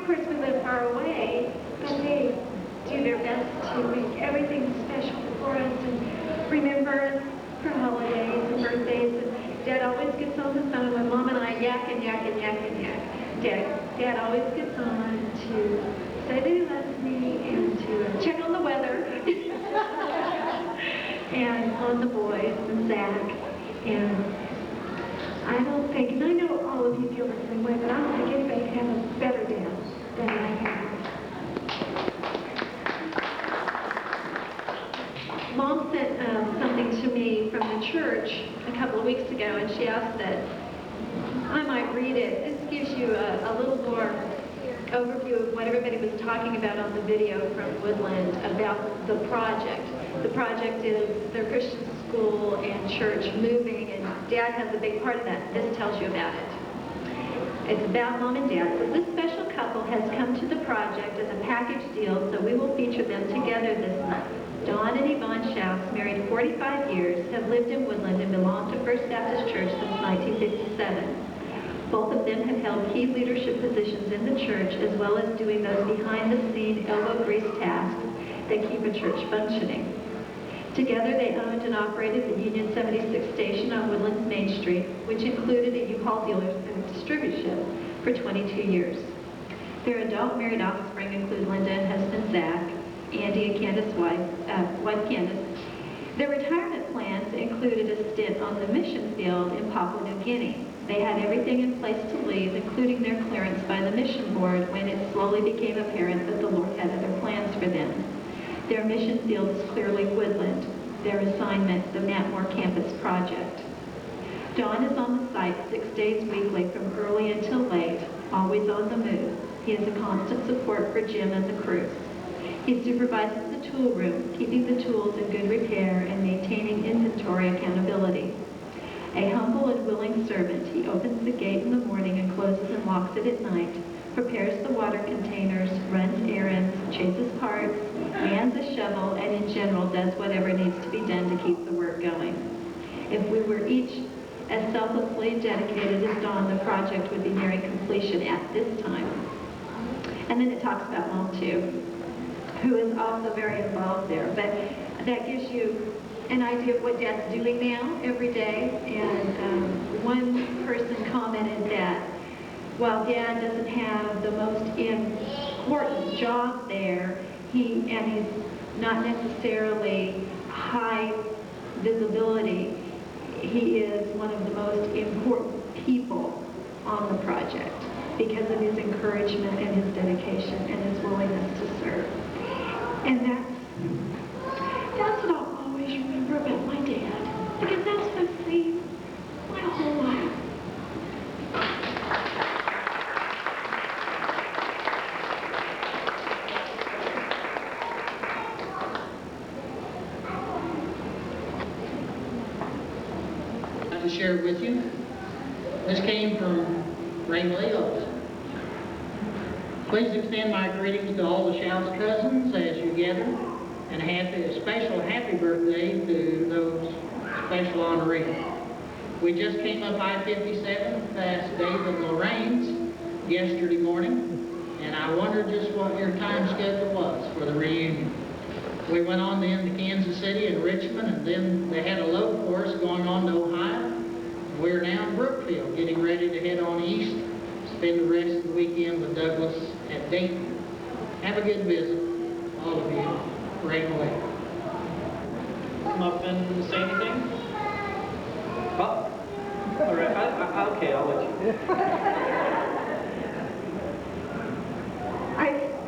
of course, we live far away, but they do their best to make everything special for us and remember us for holidays and birthdays. And Dad always gets on the phone when Mom and I yak and yak and yak and yak. Dad always gets on to say that he loves me and to check on the weather and on the boys and Zach. And I don't think, and I know all of you feel the same way, but I don't think anybody can have a better dad than I have. Mom sent something to me from the church a couple of weeks ago, and she asked that I might read it. This gives you a little more overview of what everybody was talking about on the video from Woodland about the project. The project is their Christian school and church moving, and Dad has a big part of that. This tells you about it. It's about Mom and Dad. So this special couple has come to the project as a package deal, so we will feature them together this month. Don and Yvonne Schaus, married 45 years, have lived in Woodland and belong to First Baptist Church since 1957. Both of them have held key leadership positions in the church, as well as doing those behind-the-scene elbow grease tasks that keep a church functioning. Together, they owned and operated the Union 76 station on Woodland's Main Street, which included a U-Haul dealer and distributorship for 22 years. Their adult married offspring include Linda and husband Zach, Andy and Candace's wife Candace. Their retirement plans included a stint on the mission field in Papua New Guinea. They had everything in place to leave, including their clearance by the mission board, when it slowly became apparent that the Lord had other plans for them. Their mission field is clearly Woodland. Their assignment, the Natmore Campus Project. Don is on the site 6 days weekly from early until late, always on the move. He is a constant support for Jim and the crew. He supervises the tool room, keeping the tools in good repair and maintaining inventory accountability. A humble and willing servant, he opens the gate in the morning and closes and locks it at night, prepares the water containers, runs errands, chases parts, mans a shovel, and in general does whatever needs to be done to keep the work going. If we were each as selflessly dedicated as Don, the project would be nearing completion at this time. And then it talks about Mom too, who is also very involved there. But that gives you an idea of what Dad's doing now every day. And one person commented that while Dad doesn't have the most important job there, he's not necessarily high visibility, he is one of the most important people on the project because of his encouragement and his dedication and his willingness to serve. And that's what I'll always remember about my dad, because that's what I've seen my whole life. To share with you. This came from Raymond Leos. Please extend my greetings to all the Schaus cousins as you gather, and a special happy birthday to those special honorees. We just came up I-57 past David Lorraine's yesterday morning, and I wondered just what your time schedule was for the reunion. We went on then to Kansas City and Richmond, and then they had a load for us going on to Ohio. We're now in Brookfield, getting ready to head on east, spend the rest of the weekend with Douglas at Dayton. Have a good visit, all of you. Right away. Come up and say anything? Oh, all right. Okay, I'll let you.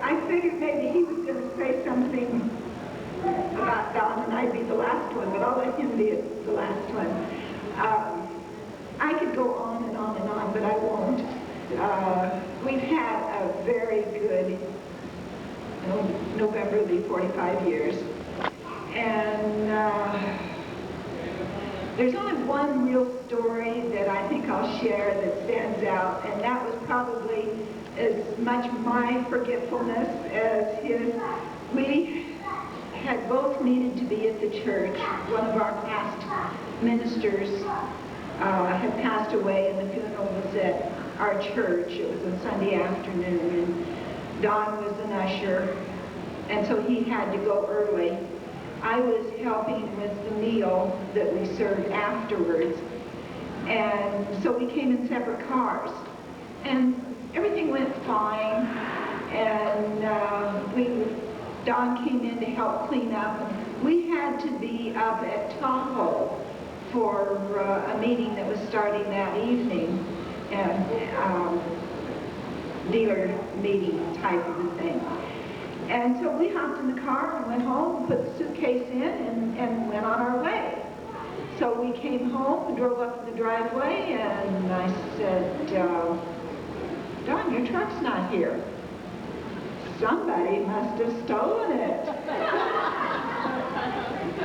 I figured maybe he was going to say something about Don, and I'd be the last one, but I'll let him be the last one. I could go on and on and on, but I won't. We've had a very good November, the 45 years. And there's only one real story that I think I'll share that stands out, and that was probably as much my forgetfulness as his. We had both needed to be at the church. One of our past ministers had passed away, and the funeral was at our church. It was on Sunday afternoon, Don was an usher, and so he had to go early. I was helping with the meal that we served afterwards, and so we came in separate cars. And everything went fine, and Don came in to help clean up. We had to be up at Tahoe for a meeting that was starting that evening, and dealer meeting type of a thing. And so we hopped in the car and went home, put the suitcase in, and went on our way. So we came home and drove up the driveway, and I said, Don, your truck's not here. Somebody must have stolen it.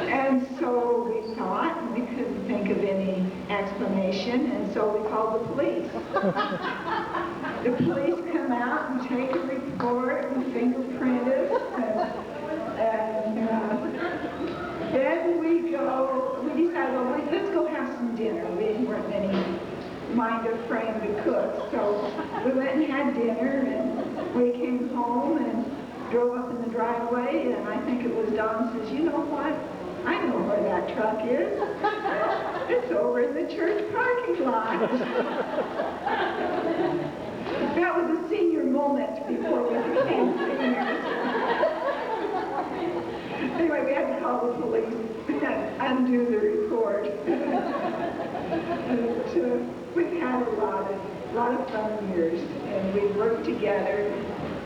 And so we thought, and we couldn't think of any explanation, and so we called the police. The police come out and take a report and fingerprint it, and then we decided, well, let's go have some dinner. We weren't any mind of frame to cook, so we went and had dinner, and we came home and drove up in the driveway, and I think it was Don says, you know what? I know where that truck is. It's over in the church parking lot. That was a senior moment before we became seniors. Anyway, we had to call the police and undo the report. We've had a lot of fun years, and we've worked together.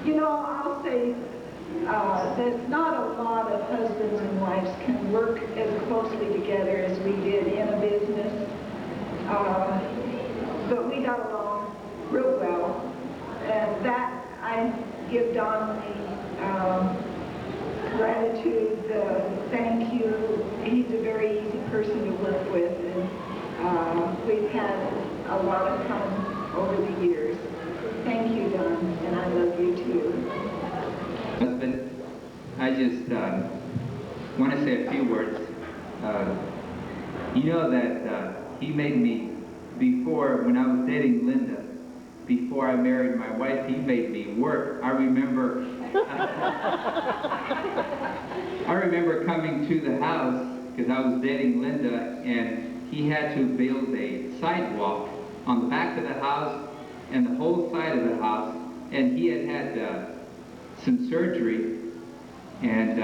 You know, I'll say that not a lot of husbands and wives can work as closely together as we did in a business, but we got along real well, and that I give Don the gratitude, thank you. He's a very easy person to work with, and we've had a lot of fun over the years. Thank you, Don, and I love you too. Husband, I just want to say a few words. You know that he made me, when I was dating Linda, before I married my wife, he made me work. I remember coming to the house, because I was dating Linda, and he had to build a sidewalk on the back of the house and the whole side of the house, and he had some surgery, and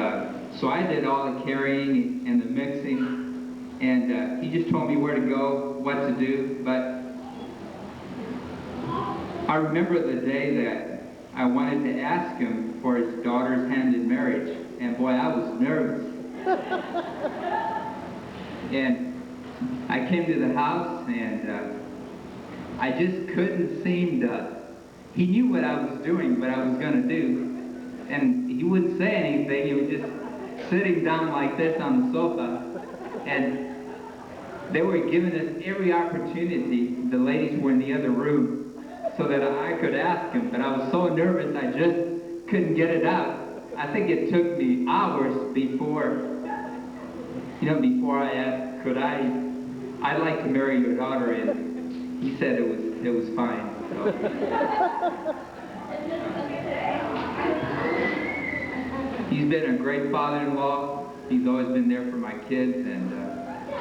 so I did all the carrying and the mixing, and he just told me where to go, what to do. But I remember the day that I wanted to ask him for his daughter's hand in marriage, and boy, I was nervous. And I came to the house, and I just couldn't seem to, he knew what I was doing, what I was going to do, and he wouldn't say anything. He was just sitting down like this on the sofa, and they were giving us every opportunity. The ladies were in the other room so that I could ask him, but I was so nervous I just couldn't get it out. I think it took me hours before I asked, I'd like to marry your daughter, and he said it was fine. So. He's been a great father-in-law. He's always been there for my kids, and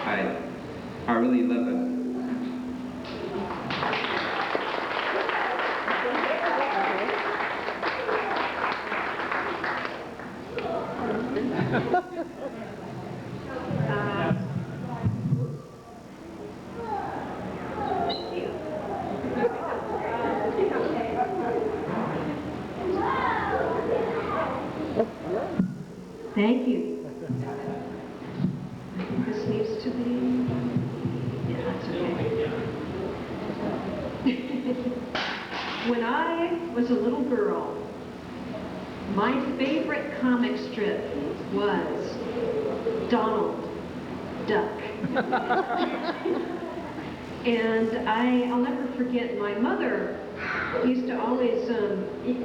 I really love him. Thank you. This needs to be... Yeah, that's okay. When I was a little girl, my favorite comic strip was Donald Duck. And I'll never forget, my mother used to always,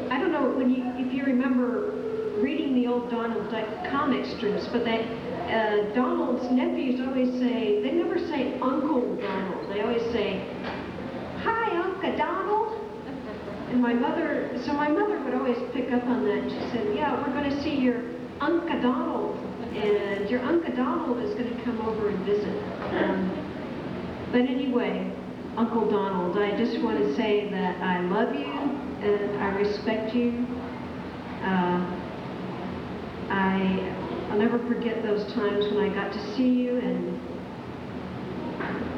I don't know if you remember reading the old Donald Duck comic strips, but Donald's nephews always say, they never say Uncle Donald, they always say, "Hi, Uncle Donald." And my mother would always always pick up on that. She said, yeah, we're going to see your Uncle Donald, and your Uncle Donald is going to come over and visit. But anyway, Uncle Donald, I just want to say that I love you and I respect you. I'll never forget those times when I got to see you, and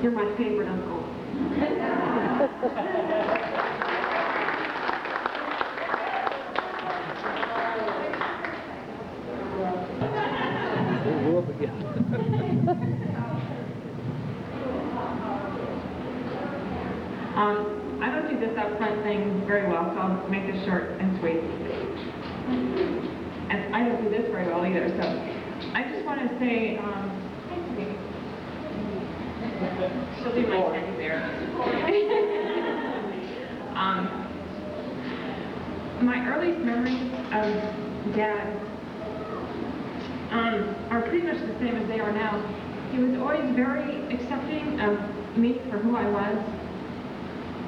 you're my favorite uncle. I don't do this upfront thing very well, so I'll make this short and sweet. And I don't do this very well either, so I just want to say, she'll be my teddy bear. My earliest memories of Dad are pretty much the same as they are now. He was always very accepting of me for who I was,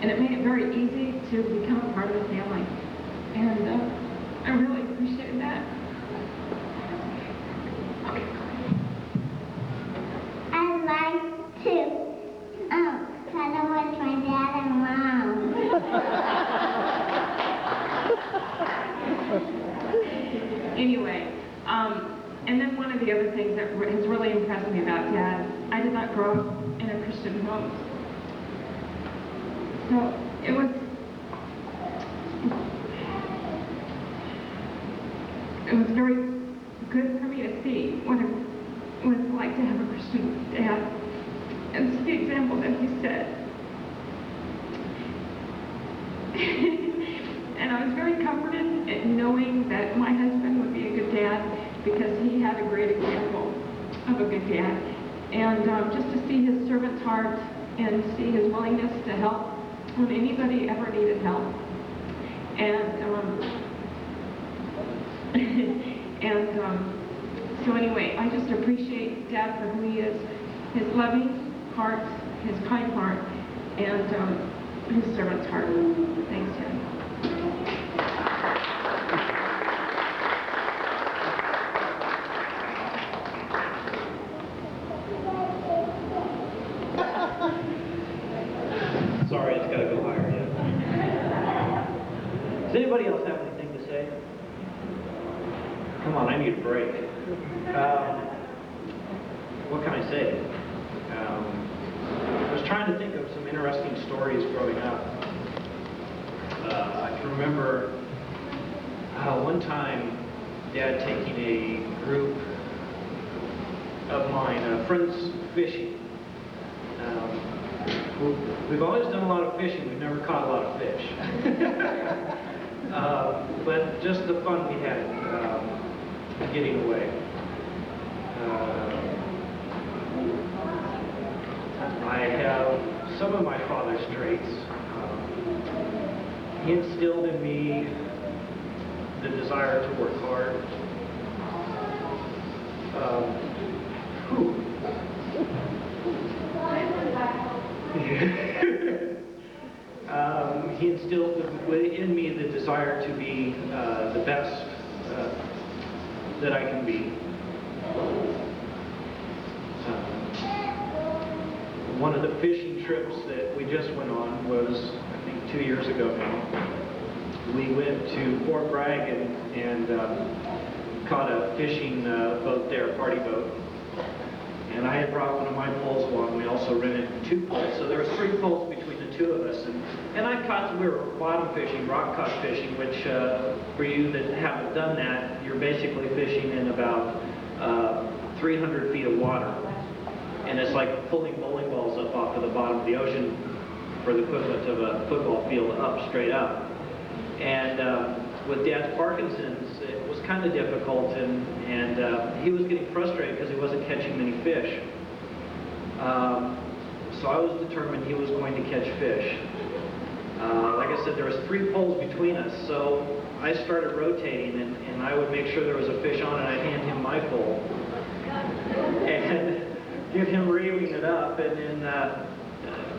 and it made it very easy to become a part of the family. And I really appreciated that. I like to cuddle with my dad and mom. Anyway, and then one of the other things that has really impressed me about Dad, I did not grow up in a Christian home. So it was very good for me to see what it was like to have a Christian dad and see the example that he set. And I was very comforted at knowing that my husband would be a good dad because he had a great example of a good dad. And just to see his servant's heart and see his willingness to help when anybody ever needed help. And so anyway, I just appreciate Dad for who he is, his loving heart, his kind heart, and his servant's heart. Thanks, Dad. Sorry, it's got to go higher yet. Does anybody else have anything to say? Come on, I need a break. What can I say? I was trying to think of some interesting stories growing up. I can remember one time Dad taking a group of mine, friends fishing. We've always done a lot of fishing. We've never caught a lot of fish. But just the fun we had getting away. I have some of my father's traits. He instilled in me the desire to work hard. He instilled in me the desire to be the best that I can be. One of the fishing trips that we just went on was, I think, 2 years ago now. We went to Fort Bragg and caught a fishing boat there, a party boat. And I had brought one of my poles along. We also rented 2 poles, so there was 3 poles between the 2 of us. And we were bottom fishing, rock cod fishing, which for you that haven't done that, you're basically fishing in about 300 feet of water. And it's like pulling bowling balls up off of the bottom of the ocean for the equivalent of a football field up, straight up. And with Dad's Parkinson's, it was kind of difficult, and he was getting frustrated because he wasn't catching many fish. So I was determined he was going to catch fish. Like I said, there was 3 poles between us, so I started rotating, and I would make sure there was a fish on, and I'd hand him my pole. And get him reeling it up, and then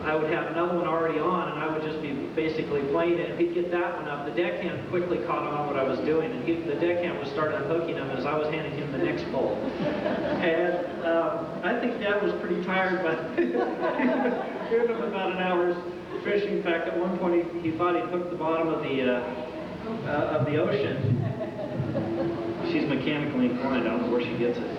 I would have another one already on, and I would just be basically playing it. And he'd get that one up. The deckhand quickly caught on what I was doing, and the deckhand would start unhooking him as I was handing him the next pole. And I think Dad was pretty tired, but giving him about an hour's fishing. In fact, at one point he thought he'd hooked the bottom of the ocean. She's mechanically inclined. I don't know where she gets it.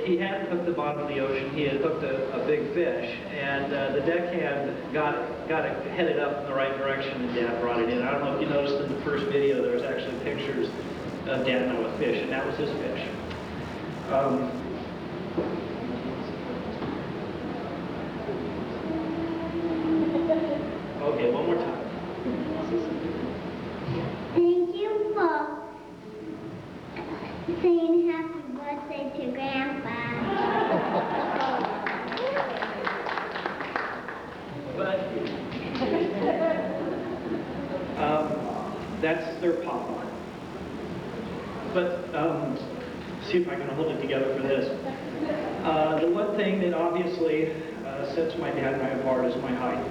He hadn't hooked the bottom of the ocean. He had hooked a big fish, and the deckhand got it headed up in the right direction, and Dad brought it in. I don't know if you noticed in the first video, there was actually pictures of Dad and I with fish, and that was his fish. Okay, one more time. Thank you for saying happy birthday to Grandpa. But that's their papa. But see if I can hold it together for this. The one thing that obviously sets my dad and I apart is my height.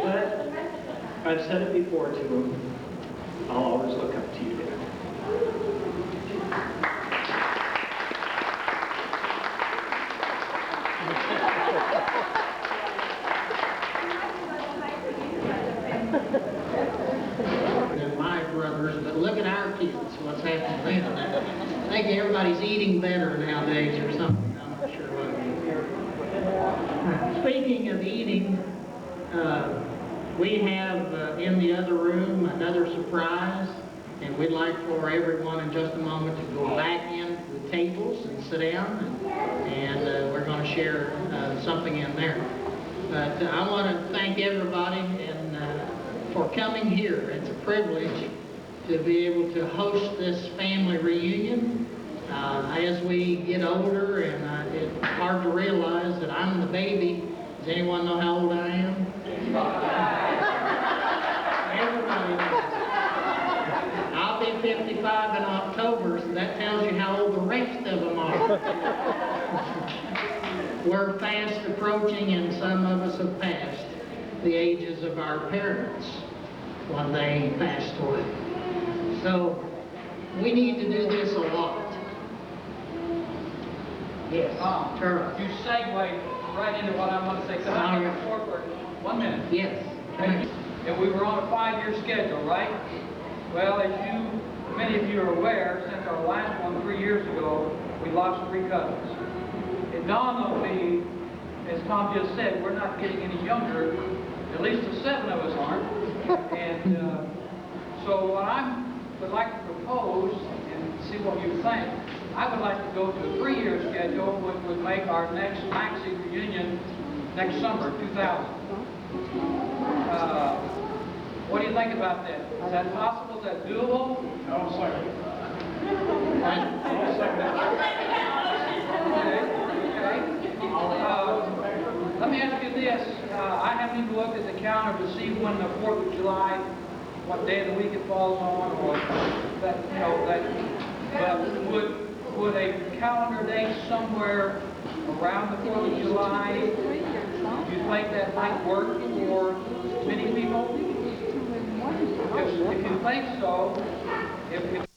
But I've said it before to him, I'll always look up to you, Dad. Than my brothers, but look at our kids, what's happening to them. I think everybody's eating better nowadays or something. I'm not sure what it is. Speaking of eating, we have in the other room another surprise, and we'd like for everyone in just a moment to go back into the tables and sit down, and we're going to share something in there. But I want to thank everybody for coming here. It's a privilege to be able to host this family reunion. As we get older, and it's hard to realize that I'm the baby. Does anyone know how old I am? Everybody knows. I'll be 55 in October, so that tells you how old the rest of them are. We're fast approaching, and some of us have passed the ages of our parents when they passed away. So we need to do this a lot. Yes, Charles. You segue right into what I want to say, because I'm in corporate. 1 minute. Yes. And we were on a 5-year schedule, right? Well, as many of you are aware, since our last one 3 years ago, we lost 3 cousins. It dawned on me, as Tom just said, we're not getting any younger. At least the 7 of us aren't. And so what I would like to propose, and see what you think, I would like to go to a 3-year schedule, which would make our next Laxey reunion next summer, 2000. What do you think about that? Is that possible? Is that doable? No, sir. Let me ask you this. I haven't even looked at the calendar to see when the 4th of July, what day of the week it falls on, or that, but would a calendar date somewhere around the 4th of July, do you think that might work for many people? If you think so, if